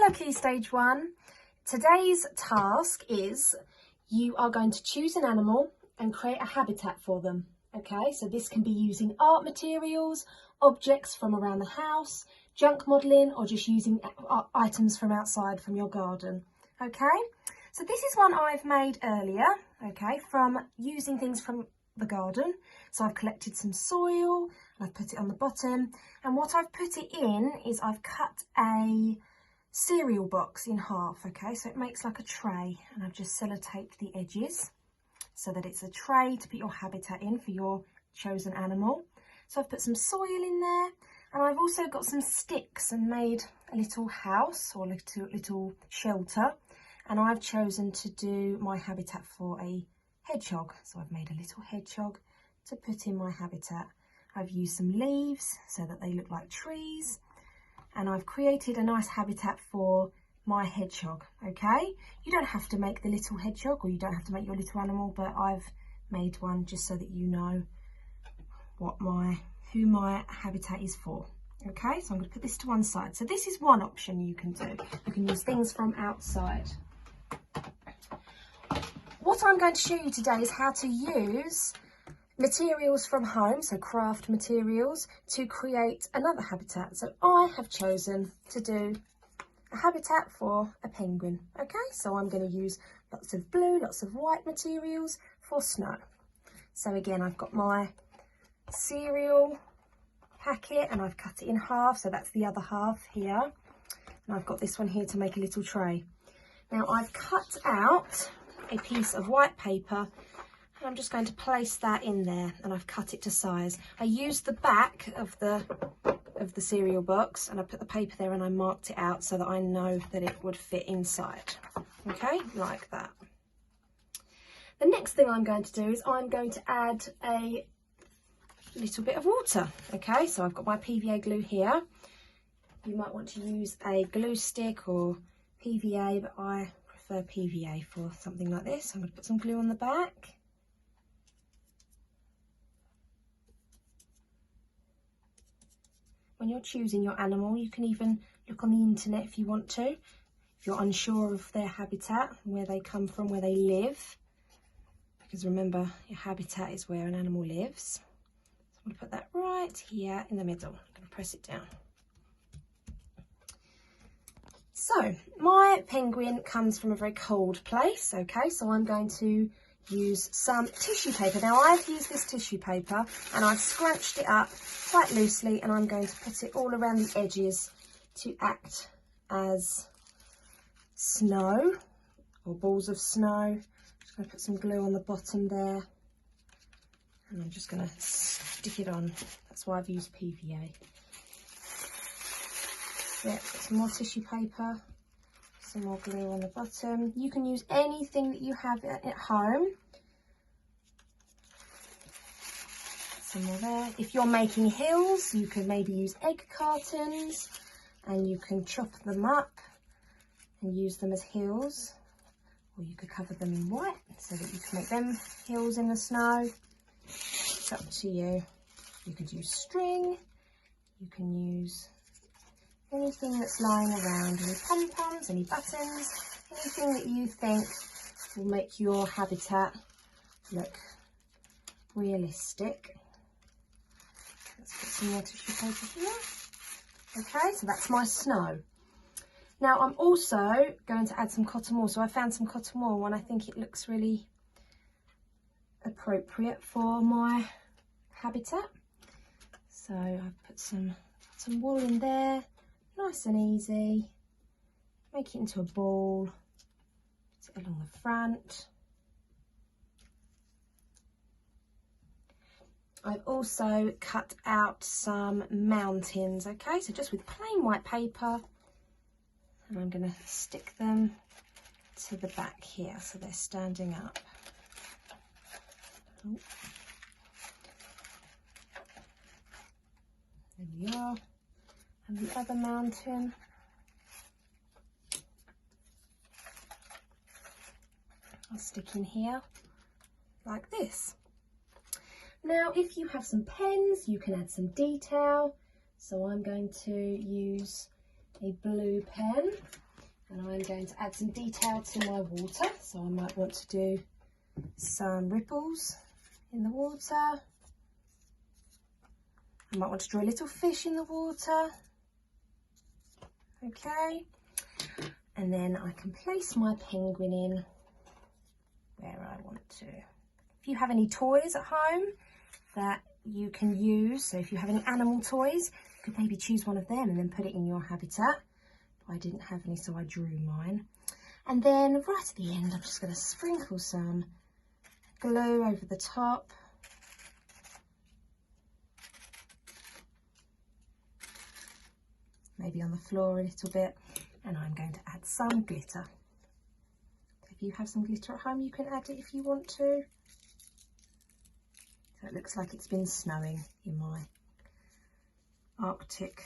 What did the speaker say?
Hello Key Stage 1. Today's task is you are going to choose an animal and create a habitat for them. Okay, so this can be using art materials, objects from around the house, junk modelling, or just using items from outside from your garden. Okay, so this is one I've made earlier, okay, from using things from the garden. So I've collected some soil and I've put it on the bottom, and what I've put it in is I've cut a cereal box in half, okay, so it makes like a tray, and I've just sellotaped the edges so that it's a tray to put your habitat in for your chosen animal. So I've put some soil in there, and I've also got some sticks and made a little house or little shelter, and I've chosen to do my habitat for a hedgehog. So I've made a little hedgehog to put in my habitat. I've used some leaves so that they look like trees, and I've created a nice habitat for my hedgehog, okay? You don't have to make the little hedgehog, or you don't have to make your little animal, but I've made one just so that you know who my habitat is for, okay? So I'm going to put this to one side. So this is one option you can do. You can use things from outside. What I'm going to show you today is how to use materials from home, so craft materials, to create another habitat. So I have chosen to do a habitat for a penguin, okay? So I'm going to use lots of blue, lots of white materials for snow. So again, I've got my cereal packet and I've cut it in half, so that's the other half here. And I've got this one here to make a little tray. Now I've cut out a piece of white paper, and I'm just going to place that in there, and I've cut it to size. I used the back of the cereal box, and I put the paper there and I marked it out so that I know that it would fit inside. Okay, like that. The next thing I'm going to do is I'm going to add a little bit of water. Okay, so I've got my PVA glue here. You might want to use a glue stick or PVA, but I prefer PVA for something like this. I'm going to put some glue on the back. When you're choosing your animal, you can even look on the internet if you want to, if you're unsure of their habitat, where they come from, where they live. Because remember, your habitat is where an animal lives. So I'm going to put that right here in the middle. I'm going to press it down. So my penguin comes from a very cold place, okay, so I'm going to use some tissue paper. Now I've used this tissue paper and I've scrunched it up quite loosely, and I'm going to put it all around the edges to act as snow or balls of snow. Just going to put some glue on the bottom there, and I'm just going to stick it on. That's why I've used PVA. Yeah, put some more tissue paper, some more glue on the bottom. You can use anything that you have at home. Some more there. If you're making hills, you can maybe use egg cartons, and you can chop them up and use them as hills, or you could cover them in white so that you can make them hills in the snow. It's up to you. You could use string, you can use anything that's lying around, any pom-poms, any buttons, anything that you think will make your habitat look realistic. Let's put some more tissue paper here. Okay, so that's my snow. Now I'm also going to add some cotton wool. So I found some cotton wool and I think it looks really appropriate for my habitat. So I've put some wool in there. Nice and easy. Make it into a ball. Put it along the front. I've also cut out some mountains, okay? So just with plain white paper. And I'm going to stick them to the back here so they're standing up. Oh. There we are. And the other mountain. I'll stick in here like this. Now, if you have some pens, you can add some detail. So I'm going to use a blue pen And I'm going to add some detail to my water. So I might want to do some ripples in the water. I might want to draw a little fish in the water. Okay. And then I can place my penguin in where I want to. If you have any toys at home that you can use, so if you have any animal toys, you could maybe choose one of them and then put it in your habitat. But I didn't have any, so I drew mine. And then right at the end, I'm just going to sprinkle some glue over the top. Maybe on the floor a little bit. And I'm going to add some glitter. If you have some glitter at home, you can add it if you want to. So it looks like it's been snowing in my Arctic